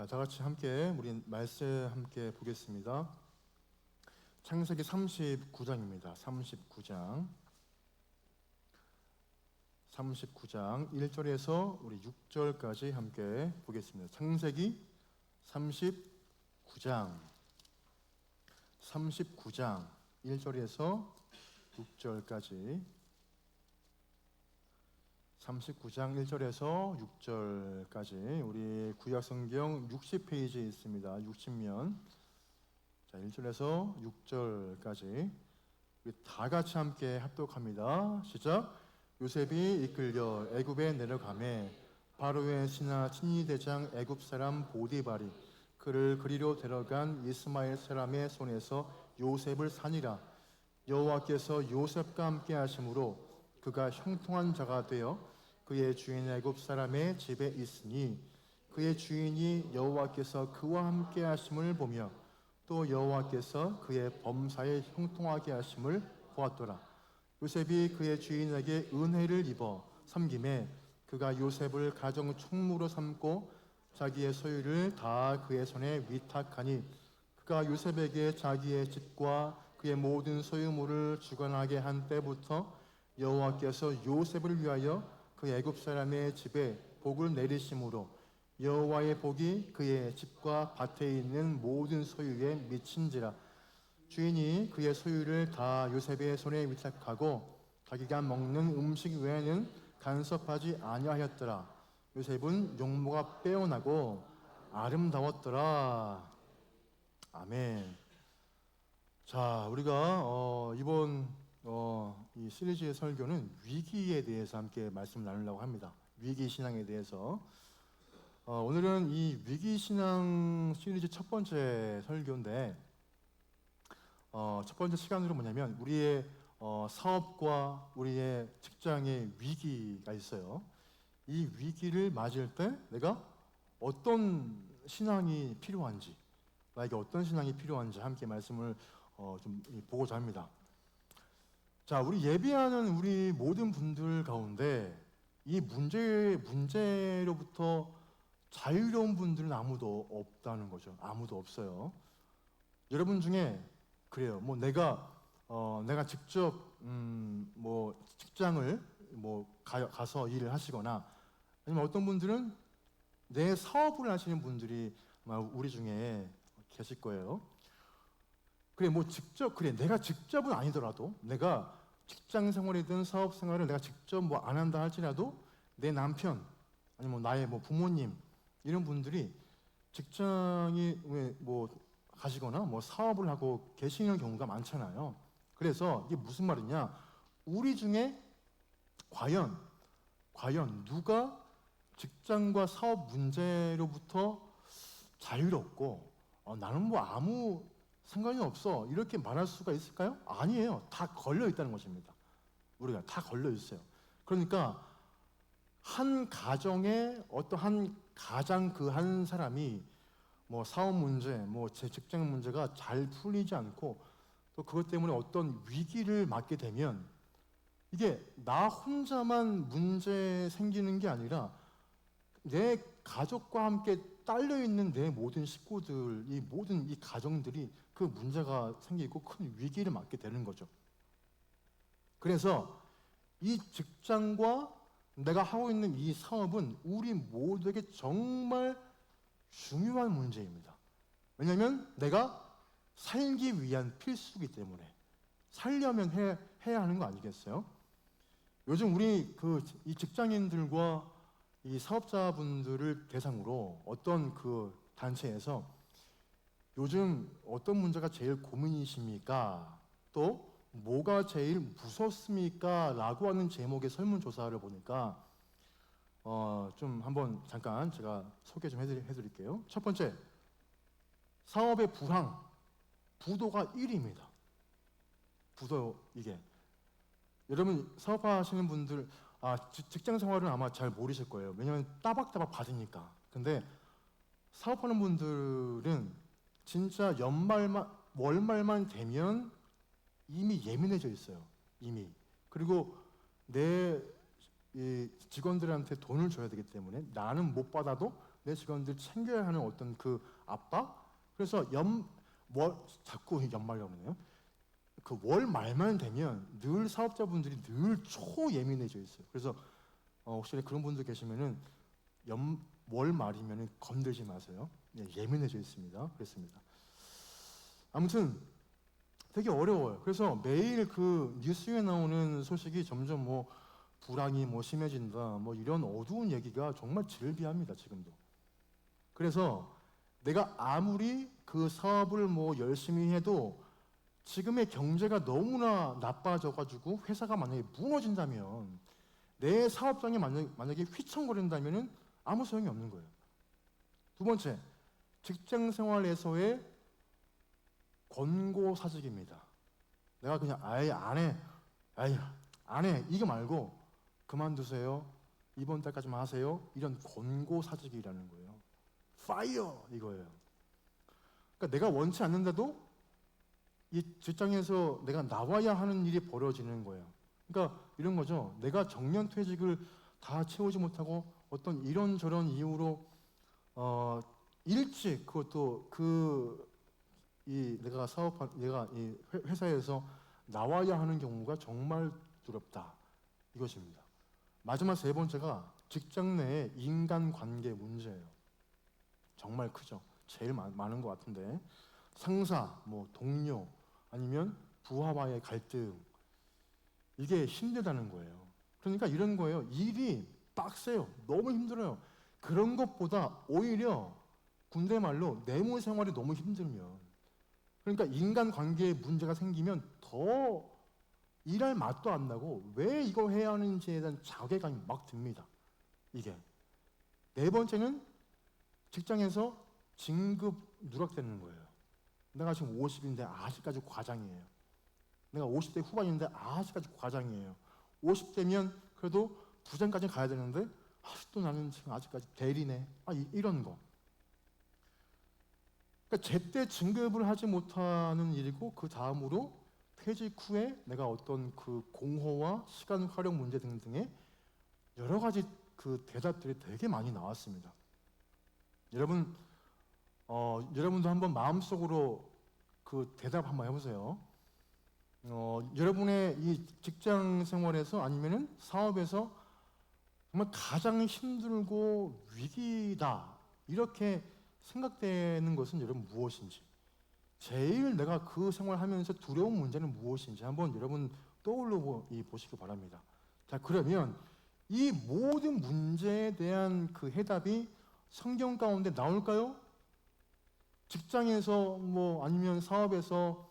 다 같이 함께 우리 말씀 함께 보겠습니다. 창세기 39장입니다. 39장 1절에서 우리 6절까지 함께 보겠습니다. 창세기 39장 1절에서 6절까지 39장 1절에서 6절까지 우리 구약성경 60페이지에 있습니다. 60면. 자, 1절에서 6절까지 우리 다 같이 함께 합독합니다. 시작. 요셉이 이끌려 애굽에 내려가매 바로의 신하 친위대장 애굽 사람 보디발이 그를 그리로 데려간 이스마엘 사람의 손에서 요셉을 산이라. 여호와께서 요셉과 함께 하심으로 그가 형통한 자가 되어 그의 주인 애굽 사람의 집에 있으니 그의 주인이 여호와께서 그와 함께 하심을 보며 또 여호와께서 그의 범사에 형통하게 하심을 보았더라. 요셉이 그의 주인에게 은혜를 입어 섬김에 그가 요셉을 가정 총무로 삼고 자기의 소유를 다 그의 손에 위탁하니 그가 요셉에게 자기의 집과 그의 모든 소유물을 주관하게 한 때부터 여호와께서 요셉을 위하여 그 애굽 사람의 집에 복을 내리심으로 여호와의 복이 그의 집과 밭에 있는 모든 소유에 미친지라. 주인이 그의 소유를 다 요셉의 손에 위탁하고 자기가 먹는 음식 외에는 간섭하지 아니하였더라. 요셉은 용모가 빼어나고 아름다웠더라. 아멘. 자, 우리가 이번 이 시리즈의 설교는 위기에 대해서 함께 말씀을 나누려고 합니다. 위기 신앙에 대해서. 오늘은 이 위기 신앙 시리즈 첫 번째 설교인데, 첫 번째 시간으로 뭐냐면 우리의 사업과 우리의 직장에 위기가 있어요. 이 위기를 맞을 때 내가 어떤 신앙이 필요한지, 나에게 어떤 신앙이 필요한지 함께 말씀을 좀 보고자 합니다. 자, 우리 예배하는 우리 모든 분들 가운데 이 문제로부터 자유로운 분들은 아무도 없다는 거죠. 아무도 없어요. 여러분 중에 그래요. 뭐 내가 직접 뭐 직장을 가서 일을 하시거나 아니면 어떤 분들은 내 사업을 하시는 분들이 아마 우리 중에 계실 거예요. 내가 직접은 아니더라도 내가 직장 생활이든 사업 생활을 내가 직접 안 한다 할지라도 내 남편 아니면 나의 부모님 이런 분들이 직장이 가시거나 사업을 하고 계시는 경우가 많잖아요. 그래서 이게 무슨 말이냐? 우리 중에 과연 누가 직장과 사업 문제로부터 자유롭고 나는 아무 상관이 없어 이렇게 말할 수가 있을까요? 아니에요. 다 걸려 있다는 것입니다. 우리가 다 걸려 있어요. 그러니까 한 가정에 한 가장 그 한 사람이 사업 문제, 제 직장 문제가 잘 풀리지 않고 또 그것 때문에 어떤 위기를 맞게 되면 이게 나 혼자만 문제 생기는 게 아니라 내 가족과 함께 딸려 있는 내 모든 식구들, 이 모든 이 가정들이 그 문제가 생기고 큰 위기를 맞게 되는 거죠. 그래서 이 직장과 내가 하고 있는 이 사업은 우리 모두에게 정말 중요한 문제입니다. 왜냐하면 내가 살기 위한 필수이기 때문에 살려면 해야 하는 거 아니겠어요? 요즘 우리 이 직장인들과 이 사업자분들을 대상으로 어떤 그 단체에서 요즘 어떤 문제가 제일 고민이십니까? 또 뭐가 제일 무섭습니까? 라고 하는 제목의 설문조사를 보니까 좀 한번 잠깐 제가 소개 좀 해드릴게요. 첫 번째, 사업의 부도가 1위입니다. 부도 이게. 여러분 사업하시는 분들 직장 생활은 아마 잘 모르실 거예요. 왜냐하면 따박따박 받으니까. 근데 사업하는 분들은 진짜 월말만 되면 이미 예민해져 있어요. 이미. 그리고 내 직원들한테 돈을 줘야 되기 때문에 나는 못 받아도 내 직원들 챙겨야 하는 어떤 그 압박. 그래서 자꾸 연말이라고 그러네요. 그 월 말만 되면 늘 사업자분들이 늘 초예민해져 있어요. 그래서 혹시 그런 분들 계시면은 월 말이면은 건들지 마세요. 네, 예민해져 있습니다. 그렇습니다. 아무튼 되게 어려워요. 그래서 매일 그 뉴스에 나오는 소식이 점점 뭐 불황이 뭐 심해진다, 뭐 이런 어두운 얘기가 정말 질비합니다. 지금도. 그래서 내가 아무리 그 사업을 뭐 열심히 해도 지금의 경제가 너무나 나빠져가지고 회사가 만약에 무너진다면, 내 사업장이 만약에 휘청거린다면은 아무 소용이 없는 거예요. 두 번째, 직장 생활에서의 권고사직입니다. 내가 그냥 아예 안 해 이거 말고 그만두세요, 이번 달까지만 하세요, 이런 권고사직이라는 거예요. 파이어 이거예요. 그러니까 내가 원치 않는데도 이 직장에서 내가 나와야 하는 일이 벌어지는 거예요. 그러니까 이런 거죠. 내가 정년퇴직을 다 채우지 못하고 어떤 이런저런 이유로 일찍, 그것도 내가 이 회사에서 나와야 하는 경우가 정말 두렵다, 이것입니다. 마지막 세 번째가 직장 내의 인간관계 문제예요. 정말 크죠. 제일 많은 것 같은데, 상사, 뭐 동료, 아니면 부하와의 갈등, 이게 힘들다는 거예요. 그러니까 이런 거예요. 일이 빡세요. 너무 힘들어요. 그런 것보다 오히려 군대 말로 내무 생활이 너무 힘들면, 그러니까 인간관계에 문제가 생기면 더 일할 맛도 안 나고 왜 이거 해야 하는지에 대한 자괴감이 막 듭니다. 이게. 네 번째는 직장에서 진급 누락되는 거예요. 내가 지금 50인데 아직까지 과장이에요. 내가 50대 후반인데 아직까지 과장이에요. 50대면 그래도 부장까지 가야 되는데 아직도 나는 지금 아직까지 대리네. 이런 거. 그러니까 제때 진급을 하지 못하는 일이고, 그 다음으로 퇴직 후에 내가 어떤 그 공허와 시간 활용 문제 등등의 여러 가지 그 대답들이 되게 많이 나왔습니다. 여러분도 한번 마음속으로 그 대답 한번 해보세요. 여러분의 이 직장 생활에서 아니면은 사업에서 정말 가장 힘들고 위기다, 이렇게 생각되는 것은 여러분 무엇인지, 제일 내가 그 생활하면서 두려운 문제는 무엇인지 한번 여러분 떠올려 보시기 바랍니다. 자, 그러면 이 모든 문제에 대한 그 해답이 성경 가운데 나올까요? 직장에서 뭐 아니면 사업에서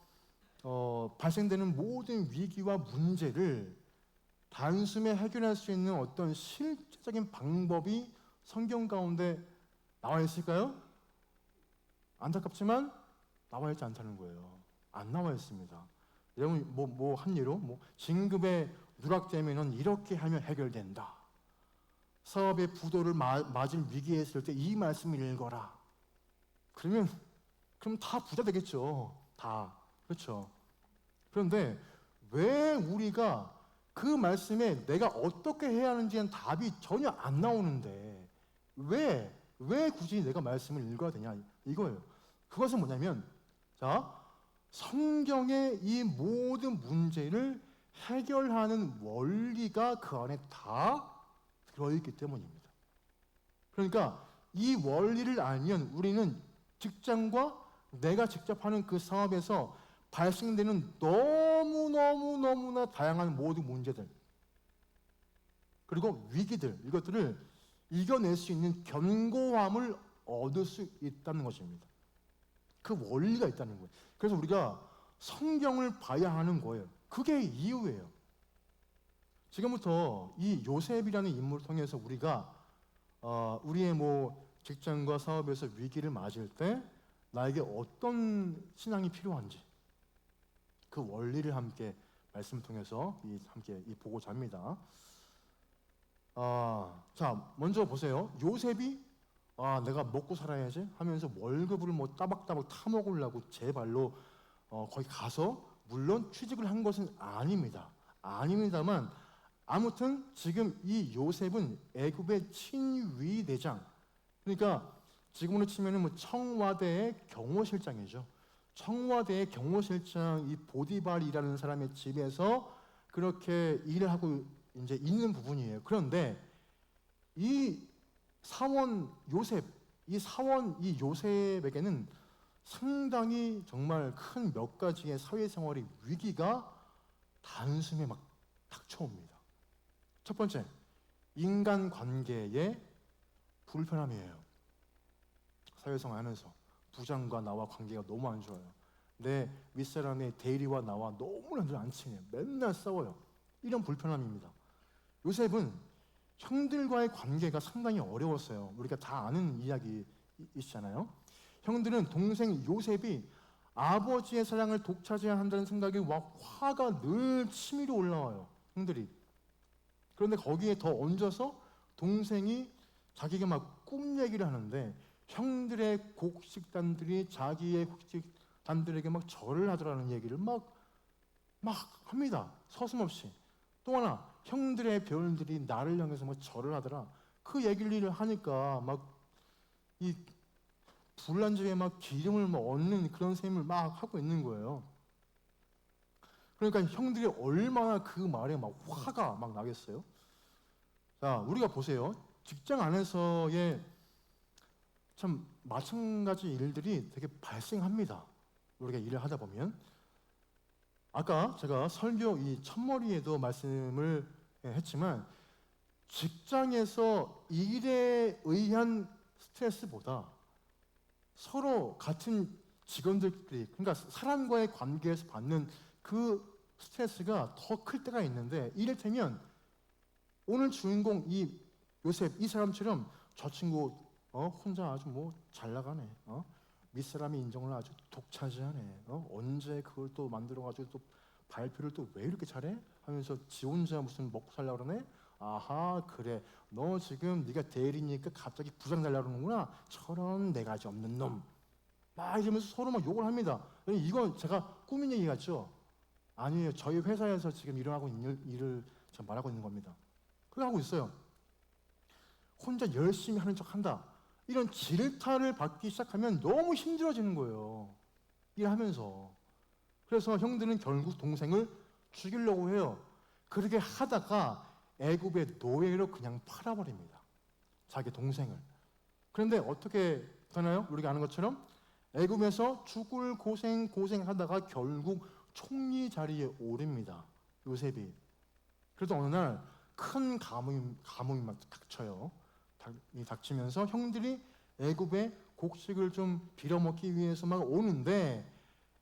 발생되는 모든 위기와 문제를 단숨에 해결할 수 있는 어떤 실제적인 방법이 성경 가운데 나와 있을까요? 안타깝지만 나와 있지 않다는 거예요. 안 나와 있습니다. 여러분 한 예로 진급에 누락되면은 이렇게 하면 해결된다. 사업의 부도를 맞을 위기에 있을 때 이 말씀을 읽어라. 그럼 다 부자 되겠죠. 다. 그렇죠. 그런데 왜 우리가 그 말씀에 내가 어떻게 해야 하는지는 답이 전혀 안 나오는데 왜 굳이 내가 말씀을 읽어야 되냐, 이거예요. 그것은 뭐냐면, 자, 성경의 이 모든 문제를 해결하는 원리가 그 안에 다 들어있기 때문입니다. 그러니까 이 원리를 알면 우리는 직장과 내가 직접 하는 그 사업에서 발생되는 너무나 다양한 모든 문제들, 그리고 위기들, 이것들을 이겨낼 수 있는 견고함을 얻을 수 있다는 것입니다. 그 원리가 있다는 거예요. 그래서 우리가 성경을 봐야 하는 거예요. 그게 이유예요. 지금부터 이 요셉이라는 인물을 통해서 우리가 우리의 직장과 사업에서 위기를 맞을 때 나에게 어떤 신앙이 필요한지, 그 원리를 함께 말씀 통해서 함께 보고자 합니다. 자, 먼저 보세요. 요셉이 내가 먹고 살아야지 하면서 월급을 따박따박 타먹으려고 제 발로 거기 가서, 물론 취직을 한 것은 아닙니다만 아무튼 지금 이 요셉은 애굽의 친위 대장, 그러니까 지금으로 치면은 뭐 청와대의 경호실장이죠. 청와대의 경호실장 이 보디발이라는 사람의 집에서 그렇게 일을 하고 이제 있는 부분이에요. 그런데 이 사원 요셉, 이 요셉에게는 상당히 정말 큰 몇 가지의 사회생활의 위기가 단숨에 막 닥쳐옵니다. 첫 번째, 인간관계의 불편함이에요. 사회생활 하면서 부장과 나와 관계가 너무 안 좋아요. 내 윗사람의 대리와 나와 너무나 늘 안 친해요. 맨날 싸워요. 이런 불편함입니다. 요셉은 형들과의 관계가 상당히 어려웠어요. 우리가 다 아는 이야기이잖아요. 형들은 동생 요셉이 아버지의 사랑을 독차지해야 한다는 생각에 막 화가 늘 치밀어 올라와요. 형들이. 그런데 거기에 더 얹어서 동생이 자기가 막 꿈 얘기를 하는데 형들의 곡식단들이 자기의 곡식단들에게 막 절을 하더라는 얘기를 막 합니다. 서슴없이. 또 하나, 형들의 별들이 나를 향해서 막 절을 하더라. 그 얘기를 하니까 막 이 불난집에 막 기름을 막 얻는 그런 셈을 막 하고 있는 거예요. 그러니까 형들이 얼마나 그 말에 막 화가 막 나겠어요? 자, 우리가 보세요. 직장 안에서의 참 마찬가지 일들이 되게 발생합니다. 우리가 일을 하다 보면. 아까 제가 설교 이 첫머리에도 말씀을 했지만 직장에서 일에 의한 스트레스보다 서로 같은 직원들끼리, 그러니까 사람과의 관계에서 받는 그 스트레스가 더 클 때가 있는데, 이를테면 오늘 주인공 이 요셉 이 사람처럼 저 친구 혼자 아주 뭐 잘 나가네, 밑사람이 인정을 아주 독차지하네, 언제 그걸 또 만들어가지고 또 발표를 또 왜 이렇게 잘해? 하면서 지 혼자 무슨 먹고 살려고 그러네? 아하, 그래, 너 지금 네가 대리니까 갑자기 부장 달라고 그러는구나, 저런 네 가지 없는 놈, 막 이러면서 서로 막 욕을 합니다. 이건 제가 꾸민 얘기 같죠? 아니에요. 저희 회사에서 지금 일하고 있는 일을 제가 말하고 있는 겁니다. 그렇게 하고 있어요. 혼자 열심히 하는 척 한다, 이런 질타를 받기 시작하면 너무 힘들어지는 거예요, 일하면서. 그래서 형들은 결국 동생을 죽이려고 해요. 그렇게 하다가 애굽의 노예로 그냥 팔아버립니다, 자기 동생을. 그런데 어떻게 되나요? 우리가 아는 것처럼 애굽에서 죽을 고생하다가 결국 총리 자리에 오릅니다, 요셉이. 그래도 어느 날 큰 가뭄이 막 닥쳐요. 닥치면서 형들이 애굽의 곡식을 좀 빌어먹기 위해서 막 오는데,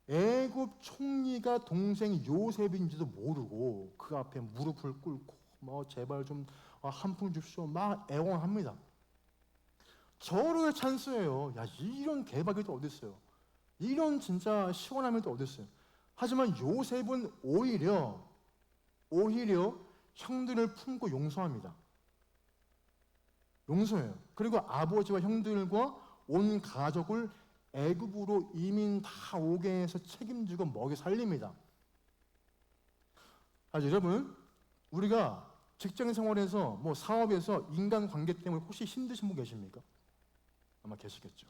애굽 총리가 동생 요셉인지도 모르고 그 앞에 무릎을 꿇고 뭐 제발 좀 한 푼 줍시오 막 애원합니다. 절호의 찬스예요. 야, 이런 개박이 또 어디 있어요? 이런 진짜 시원함이 또 어디 있어요? 하지만 요셉은 오히려 형들을 품고 용서합니다. 용서해요. 그리고 아버지와 형들과 온 가족을 애굽으로 이민 다 오게 해서 책임지고 먹여 살립니다. 여러분, 우리가 직장 생활에서 뭐 사업에서 인간관계 때문에 혹시 힘드신 분 계십니까? 아마 계시겠죠.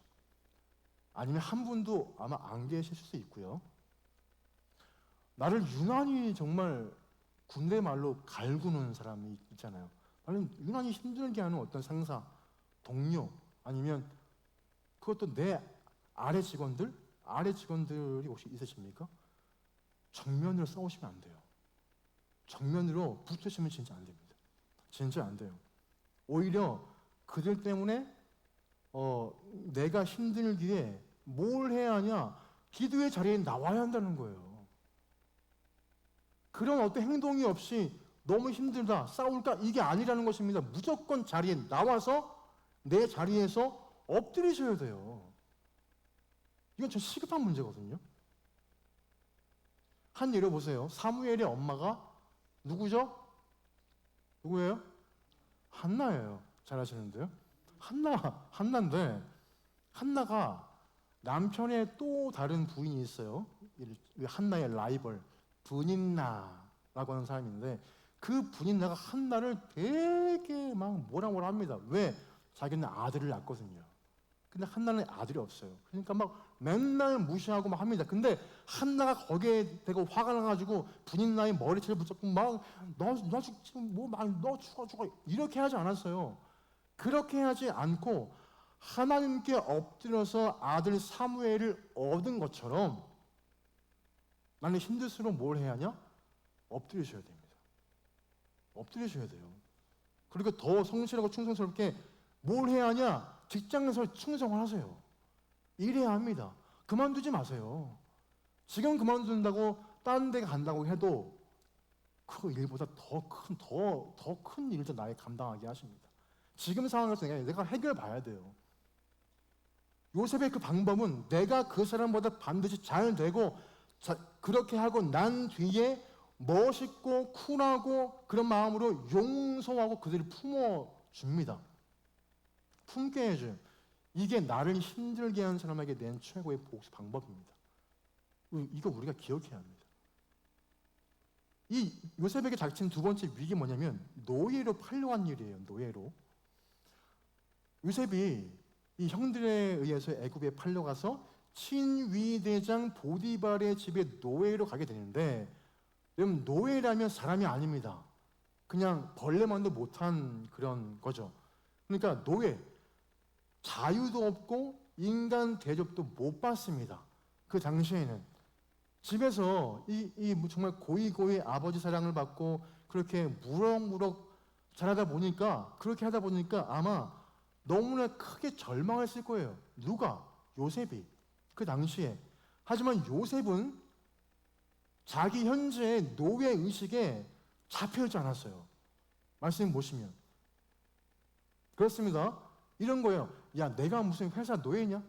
아니면 한 분도 아마 안 계실 수 있고요. 나를 유난히 정말 군대 말로 갈구는 사람이 있잖아요. 나는 유난히 힘들게 하는 어떤 상사, 동료, 아니면 그것도 내 아래 직원들이 혹시 있으십니까? 정면으로 싸우시면 안 돼요. 정면으로 붙으시면 진짜 안 됩니다. 진짜 안 돼요. 오히려 그들 때문에 내가 힘들기에 뭘 해야 하냐? 기도의 자리에 나와야 한다는 거예요. 그런 어떤 행동이 없이 너무 힘들다, 싸울까? 이게 아니라는 것입니다. 무조건 자리에 나와서 내 자리에서 엎드리셔야 돼요. 이건 좀 시급한 문제거든요. 한 예를 보세요. 사무엘의 엄마가 누구죠? 누구예요? 한나예요. 잘 아시는데요. 한나인데, 한나가 남편의 또 다른 부인이 있어요. 한나의 라이벌 분인나라고 하는 사람인데, 그 분인나가 한나를 되게 막 뭐라 합니다. 왜? 자기는 아들을 낳거든요. 근데 한나는 아들이 없어요. 그러니까 막 맨날 무시하고 막 합니다. 근데 한나가 거기에 대고 화가 나가지고 분인나의 머리채를 붙잡고 막 너 지금 너 죽어 이렇게 하지 않았어요. 그렇게 하지 않고 하나님께 엎드려서 아들 사무엘을 얻은 것처럼 나는 힘들수록 뭘 해야 하냐? 엎드리셔야 됩니다. 엎드리셔야 돼요. 그리고 더 성실하고 충성스럽게 뭘 해야 하냐? 직장에서 충성을 하세요. 일해야 합니다. 그만두지 마세요. 지금 그만둔다고 다른 데 간다고 해도 그 일보다 더 큰 일도 나에 감당하게 하십니다. 지금 상황에서 내가 해결 봐야 돼요. 요셉의 그 방법은 내가 그 사람보다 반드시 잘 되고 그렇게 하고 난 뒤에 멋있고 쿨하고 그런 마음으로 용서하고 그들을 품어줍니다. 품게 해줘요. 이게 나를 힘들게 하는 사람에게 낸 최고의 복수 방법입니다. 이거 우리가 기억해야 합니다. 이 요셉에게 닥친 두 번째 위기가 뭐냐면 노예로 팔려간 일이에요. 노예로. 요셉이 이 형들에 의해서 애굽에 팔려가서 친위대장 보디발의 집에 노예로 가게 되는데, 여러분 노예라면 사람이 아닙니다. 그냥 벌레만도 못한 그런 거죠. 그러니까 노예, 자유도 없고 인간 대접도 못 받습니다. 그 당시에는 집에서 정말 고이고이 아버지 사랑을 받고 그렇게 무럭무럭 자라다 보니까, 그렇게 하다 보니까 아마 너무나 크게 절망했을 거예요. 누가? 요셉이. 그 당시에. 하지만 요셉은 자기 현재의 노예 의식에 잡혀있지 않았어요. 말씀 보시면 그렇습니다. 이런 거예요. 야, 내가 무슨 회사 노예냐?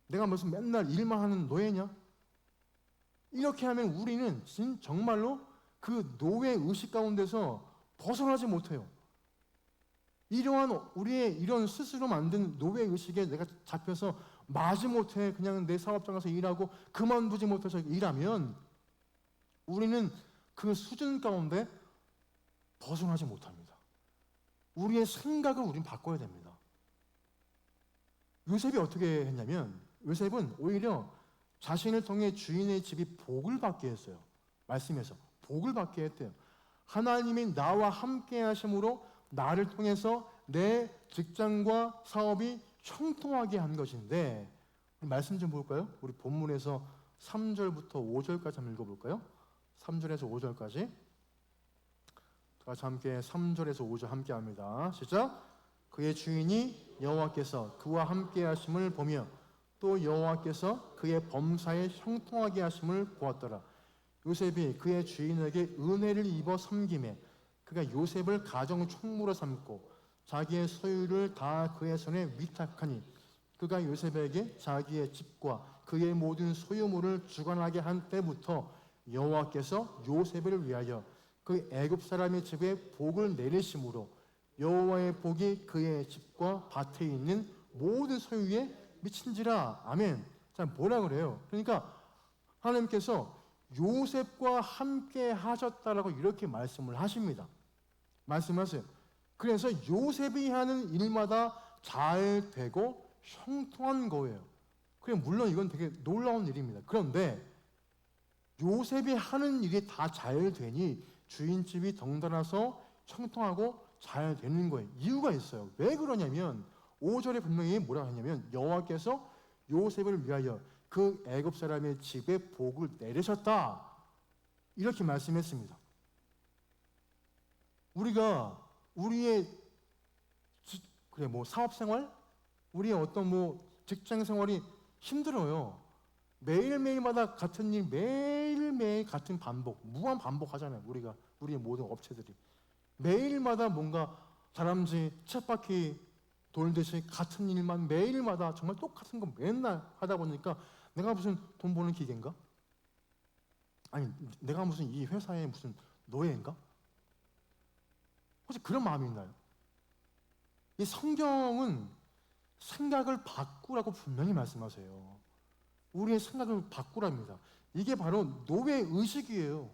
내가 무슨 맨날 일만 하는 노예냐? 이렇게 하면 우리는 정말로 그 노예 의식 가운데서 벗어나지 못해요. 이러한 우리의 이런 스스로 만든 노예 의식에 내가 잡혀서 마지못해 그냥 내 사업장에서 일하고 그만두지 못해서 일하면 우리는 그 수준 가운데 벗어나지 못합니다. 우리의 생각을 우리는 바꿔야 됩니다. 요셉이 어떻게 했냐면, 요셉은 오히려 자신을 통해 주인의 집이 복을 받게 했어요. 말씀에서 복을 받게 했대요. 하나님이 나와 함께 하심으로 나를 통해서 내 직장과 사업이 형통하게 한 것인데, 말씀 좀 볼까요? 우리 본문에서 3절부터 5절까지 한번 읽어볼까요? 3절에서 5절까지 같이 함께 3절에서 5절 함께 합니다. 시작! 그의 주인이 여호와께서 그와 함께 하심을 보며 또 여호와께서 그의 범사에 형통하게 하심을 보았더라. 요셉이 그의 주인에게 은혜를 입어 섬김에 그가 요셉을 가정 총무로 삼고 자기의 소유를 다 그의 손에 위탁하니 그가 요셉에게 자기의 집과 그의 모든 소유물을 주관하게 한 때부터 여호와께서 요셉을 위하여 그 애굽 사람의 집에 복을 내리심으로 여호와의 복이 그의 집과 밭에 있는 모든 소유에 미친지라. 아멘. 자, 뭐라 그래요? 그러니까 하나님께서 요셉과 함께 하셨다라고 이렇게 말씀을 하십니다. 말씀하세요. 그래서 요셉이 하는 일마다 잘 되고 형통한 거예요. 그래, 물론 이건 되게 놀라운 일입니다. 그런데 요셉이 하는 일이 다 잘 되니 주인집이 덩달아서 형통하고 잘 되는 거예요. 이유가 있어요. 왜 그러냐면 5절에 분명히 뭐라고 하냐면 여호와께서 요셉을 위하여 그 애굽 사람의 집에 복을 내리셨다, 이렇게 말씀했습니다. 우리가 우리의 사업생활, 우리의 어떤 직장 생활이 힘들어요. 매일매일마다 같은 일, 매일매일 같은 반복, 무한 반복하잖아요. 우리의 모든 업체들이 매일마다 뭔가 다람쥐 쳇바퀴 돌듯이 같은 일만 매일마다 정말 똑같은 거 맨날 하다 보니까 내가 무슨 돈 버는 기계인가? 아니, 내가 무슨 이 회사의 무슨 노예인가? 혹시 그런 마음이 있나요? 이 성경은 생각을 바꾸라고 분명히 말씀하세요. 우리의 생각을 바꾸랍니다. 이게 바로 노예 의식이에요.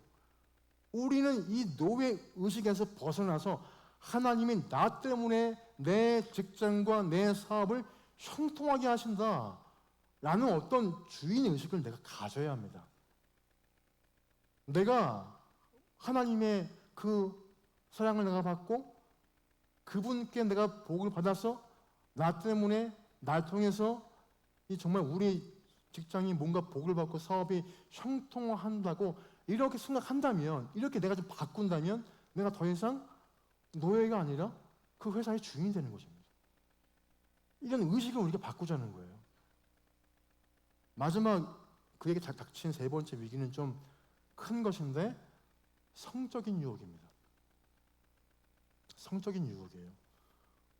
우리는 이 노예 의식에서 벗어나서 하나님이 나 때문에 내 직장과 내 사업을 형통하게 하신다 라는 어떤 주인의식을 내가 가져야 합니다. 내가 하나님의 그 사랑을 내가 받고 그분께 내가 복을 받아서 나 때문에 날 통해서 이 정말 우리 직장이 뭔가 복을 받고 사업이 형통한다고 이렇게 생각한다면, 이렇게 내가 좀 바꾼다면 내가 더 이상 노예가 아니라 그 회사의 주인이 되는 것입니다. 이런 의식을 우리가 바꾸자는 거예요. 마지막 그에게 닥친 세 번째 위기는 좀 큰 것인데 성적인 유혹입니다. 성적인 유혹이에요.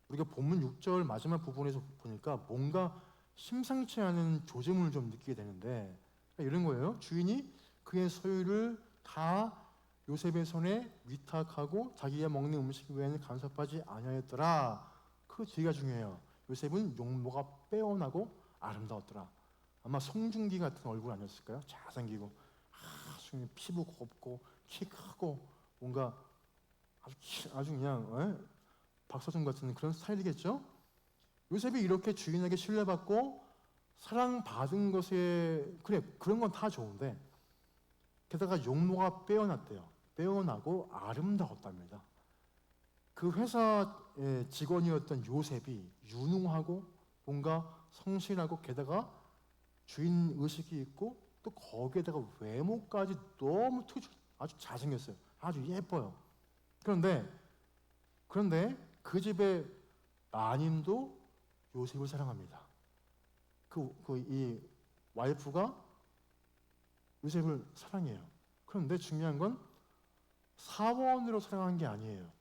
우리가 본문 6절 마지막 부분에서 보니까 뭔가 심상치 않은 조짐을 좀 느끼게 되는데 이런 거예요. 주인이 그의 소유를 다 요셉의 손에 위탁하고 자기가 먹는 음식 외에는 간섭하지 아니하였더라. 그 뒤가 중요해요. 요셉은 용모가 빼어나고 아름다웠더라. 아마 송중기 같은 얼굴 아니었을까요? 잘생기고 아주 피부 곱고 키 크고 뭔가 아주 그냥 박서준 같은 그런 스타일이겠죠? 요셉이 이렇게 주인에게 신뢰받고 사랑받은 것에 그런 건 다 좋은데 게다가 용모가 빼어났대요. 빼어나고 아름다웠답니다. 그 회사의 직원이었던 요셉이 유능하고 뭔가 성실하고 게다가 주인 의식이 있고 또 거기에다가 외모까지 너무 아주 잘생겼어요. 아주 예뻐요. 그런데 그 집의 마님도 요셉을 사랑합니다. 이 와이프가 요셉을 사랑해요. 그런데 중요한 건 사원으로 사랑한 게 아니에요.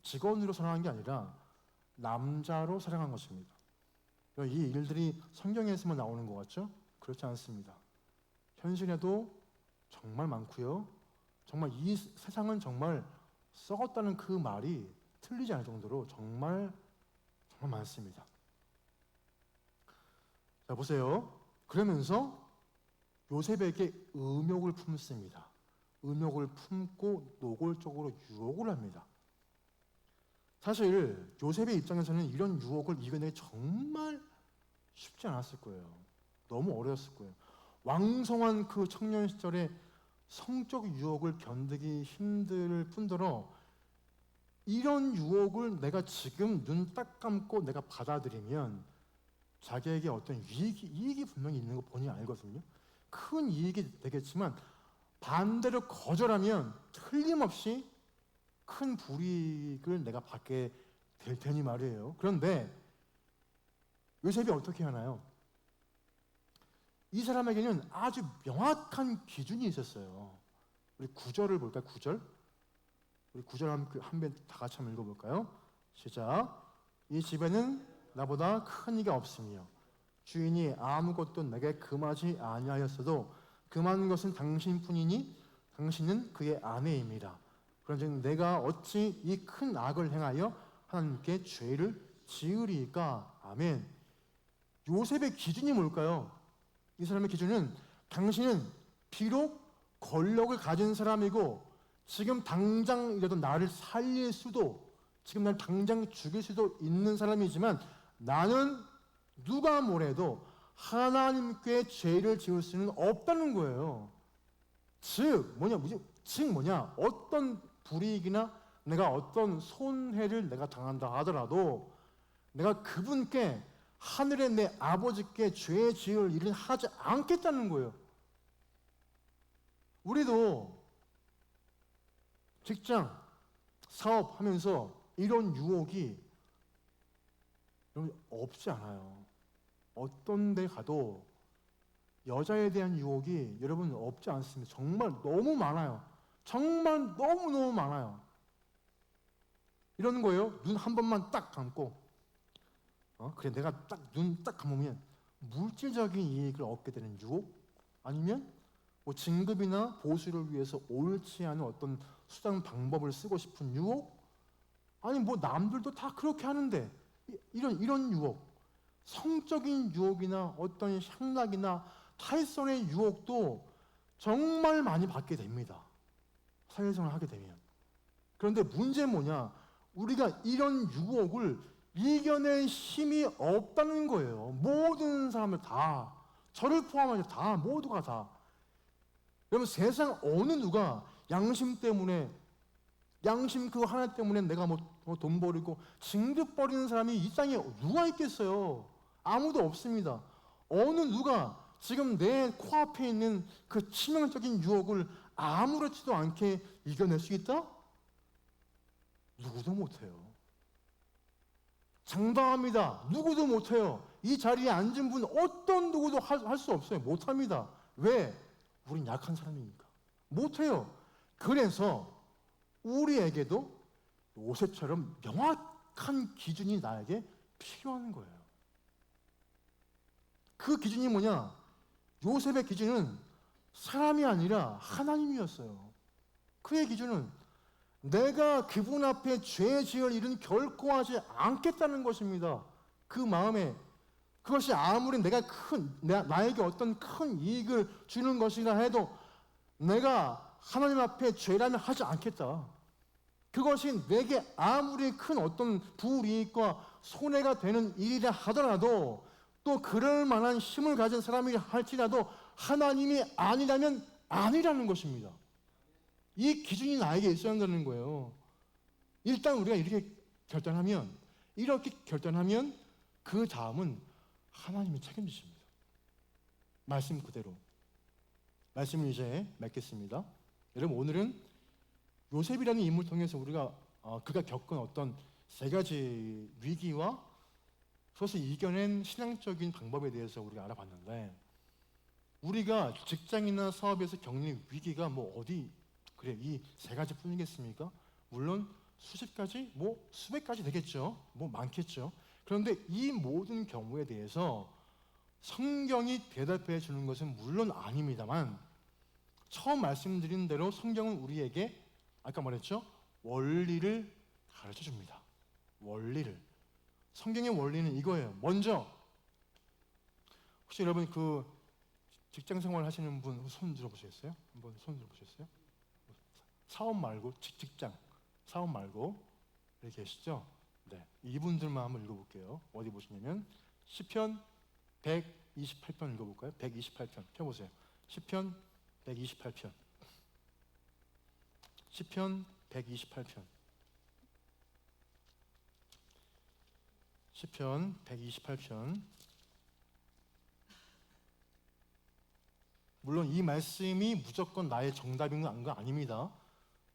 직원으로 사랑한 게 아니라 남자로 사랑한 것입니다. 이 일들이 성경에서만 나오는 것 같죠? 그렇지 않습니다. 현실에도 정말 많고요. 정말 이 세상은 정말 썩었다는 그 말이 틀리지 않을 정도로 정말 많습니다. 자, 보세요. 그러면서 요셉에게 음욕을 품습니다. 음욕을 품고 노골적으로 유혹을 합니다. 사실 요셉의 입장에서는 이런 유혹을 이겨내기 정말 쉽지 않았을 거예요. 너무 어려웠을 거예요. 왕성한 그 청년 시절에 성적 유혹을 견디기 힘들 뿐더러 이런 유혹을 내가 지금 눈 딱 감고 내가 받아들이면 자기에게 어떤 이익이 분명히 있는 거 본인이 알거든요. 큰 이익이 되겠지만 반대로 거절하면 틀림없이 큰 불이익을 내가 받게 될 테니 말이에요. 그런데 요셉이 어떻게 하나요? 이 사람에게는 아주 명확한 기준이 있었어요. 우리 9절을 볼까요? 9절. 우리 9절 한 번 다 같이 한번 읽어볼까요? 시작. 이 집에는 나보다 큰 이가 없으며 주인이 아무것도 내게 금하지 아니하였어도 금한 것은 당신뿐이니 당신은 그의 아내입니다. 그런즉 내가 어찌 이 큰 악을 행하여 하나님께 죄를 지으리까? 아멘. 요셉의 기준이 뭘까요? 이 사람의 기준은 당신은 비록 권력을 가진 사람이고 지금 당장이라도 나를 살릴 수도 지금 날 당장 죽일 수도 있는 사람이지만 나는 누가 뭐래도 하나님께 죄를 지을 수는 없다는 거예요. 즉 뭐냐 어떤 불이익이나 내가 어떤 손해를 내가 당한다 하더라도 내가 그분께 하늘의 내 아버지께 죄 지을 일은 하지 않겠다는 거예요. 우리도 직장, 사업하면서 이런 유혹이 없지 않아요. 어떤 데 가도 여자에 대한 유혹이 여러분 없지 않습니다. 정말 너무 많아요. 정말 너무너무 많아요. 이런 거예요. 눈 한 번만 딱 감고 그래 내가 눈 딱 감으면 물질적인 이익을 얻게 되는 유혹 아니면 뭐 진급이나 보수를 위해서 옳지 않은 어떤 수단 방법을 쓰고 싶은 유혹 아니 뭐 남들도 다 그렇게 하는데 이런 유혹 성적인 유혹이나 어떤 향락이나 탈선의 유혹도 정말 많이 받게 됩니다. 사회생활을 하게 되면. 그런데 문제는 뭐냐 우리가 이런 유혹을 이겨낼 힘이 없다는 거예요. 모든 사람들 다, 저를 포함해서 다, 모두가 다. 여러분, 세상 어느 누가 양심 때문에, 양심 그 하나 때문에 내가 돈 버리고 진급 버리는 사람이 이 땅에 누가 있겠어요? 아무도 없습니다. 어느 누가 지금 내 코앞에 있는 그 치명적인 유혹을 아무렇지도 않게 이겨낼 수 있다? 누구도 못해요. 장담합니다. 누구도 못해요. 이 자리에 앉은 분 어떤 누구도 할 수 없어요. 못합니다. 왜? 우린 약한 사람이니까. 못해요. 그래서 우리에게도 요셉처럼 명확한 기준이 나에게 필요한 거예요. 그 기준이 뭐냐? 요셉의 기준은 사람이 아니라 하나님이었어요. 그의 기준은 내가 그분 앞에 죄 지을 일은 결코 하지 않겠다는 것입니다. 그 마음에 그것이 아무리 나에게 어떤 큰 이익을 주는 것이라 해도 내가 하나님 앞에 죄라면 하지 않겠다. 그것이 내게 아무리 큰 어떤 불이익과 손해가 되는 일이라 하더라도 또 그럴 만한 힘을 가진 사람이 할지라도 하나님이 아니라면 아니라는 것입니다. 이 기준이 나에게 있어야 한다는 거예요. 일단 우리가 이렇게 결단하면 그 다음은 하나님이 책임지십니다. 말씀 그대로. 말씀을 이제 맺겠습니다. 여러분, 오늘은 요셉이라는 인물을 통해서 우리가 그가 겪은 어떤 세 가지 위기와 그것을 이겨낸 신앙적인 방법에 대해서 우리가 알아봤는데, 우리가 직장이나 사업에서 겪는 위기가 이 세 가지 뿐이겠습니까? 물론 수십 가지, 수백 가지 되겠죠. 많겠죠. 그런데 이 모든 경우에 대해서 성경이 대답해 주는 것은 물론 아닙니다만, 처음 말씀드린 대로 성경은 우리에게 아까 말했죠? 원리를 가르쳐 줍니다. 원리를. 성경의 원리는 이거예요. 먼저, 혹시 여러분 그 직장 생활 하시는 분 손 들어보셨어요? 한번 손 들어보셨어요? 사업 말고 직장 사업 말고 여기 계시죠? 네, 이분들만 한번 읽어볼게요. 어디 보시냐면 시편 128편 읽어볼까요? 128편 펴보세요. 시편 128편. 시편 128편. 시편 128편. 물론 이 말씀이 무조건 나의 정답인 건 아닙니다.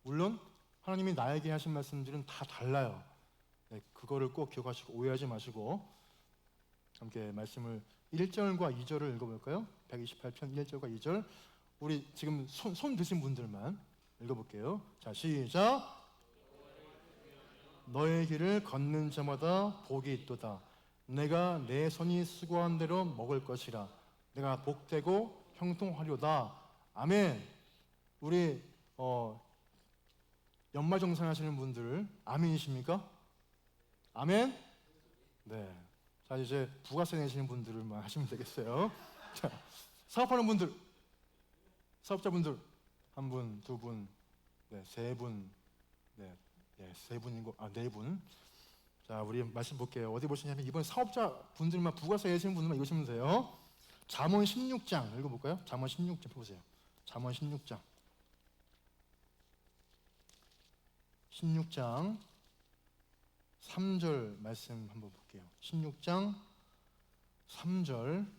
물론 하나님이 나에게 하신 말씀들은 다 달라요. 네, 그거를 꼭 기억하시고 오해하지 마시고 함께 말씀을 1절과 2절을 읽어볼까요? 128편 1절과 2절. 우리 지금 손 드신 분들만 읽어볼게요. 자, 시작. 너의 길을 걷는 자마다 복이 있도다. 내가 내 손이 수고한 대로 먹을 것이라. 내가 복되고 형통하려다. 아멘. 우리 연말정산 하시는 분들 아멘이십니까? 아멘. 네. 자, 이제 부가세 내시는 분들만 하시면 되겠어요. 자, 사업하는 분들, 사업자분들 한 분, 두 분, 네, 세 분, 네, 세 분이고 네 분. 자, 우리 말씀 볼게요. 어디 보시냐면 이번 사업자 분들만 부가세 내시는 분들만 읽으시면 돼요. 잠언 16장 읽어볼까요? 잠언 16장 보세요. 잠언 16장. 16장 3절 말씀 한번 볼게요. 16장 3절. 자,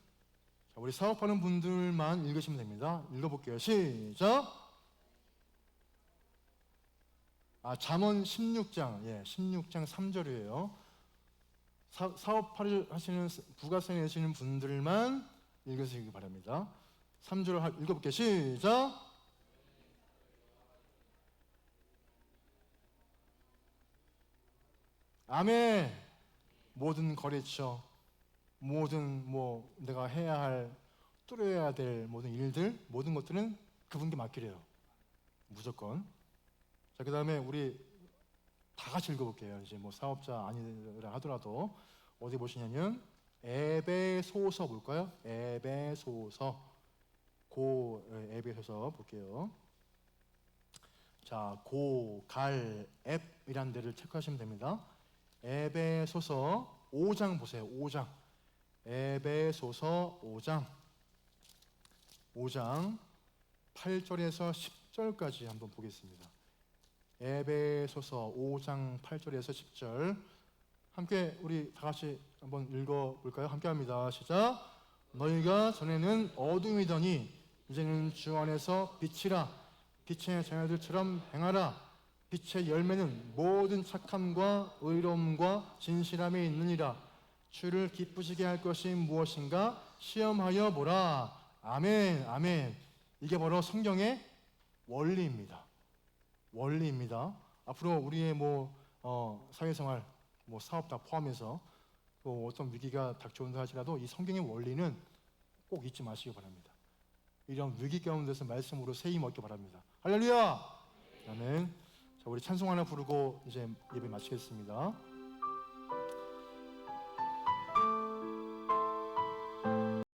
우리 사업하는 분들만 읽으시면 됩니다. 읽어볼게요. 시작. 잠언 16장, 16장 3절이에요. 사업을 하시는 부가세 내시는 분들만 읽으시기 바랍니다. 3절 읽어볼게요. 시작. 아멘. 모든 거래처, 모든 내가 해야 할, 뚫어야 될 모든 일들, 모든 것들은 그분께 맡기래요. 무조건. 자, 그 다음에 우리 다 같이 읽어볼게요. 이제 사업자 아니라 하더라도 어디 보시냐면 에베소서 볼까요? 에베소서. 에베소서 볼게요. 자, 갈, 앱이란 데를 체크하시면 됩니다. 에베소서 5장 보세요. 5장. 에베소서 5장 8절에서 10절까지 한번 보겠습니다. 에베소서 5장 8절에서 10절 함께 우리 다 같이 한번 읽어볼까요? 함께 합니다. 시작. 너희가 전에는 어둠이더니 이제는 주 안에서 빛이라. 빛의 자녀들처럼 행하라. 빛의 열매는 모든 착함과 의로움과 진실함이 있느니라. 주를 기쁘시게 할 것이 무엇인가 시험하여 보라. 아멘, 아멘. 이게 바로 성경의 원리입니다. 원리입니다. 앞으로 우리의 사회생활, 사업 다 포함해서 또 어떤 위기가 닥쳐온다 하더라도 이 성경의 원리는 꼭 잊지 마시기 바랍니다. 이런 위기 가운데서 말씀으로 새 힘 얻기 바랍니다. 할렐루야! 아멘. 자, 우리 찬송 하나 부르고 이제 예배 마치겠습니다.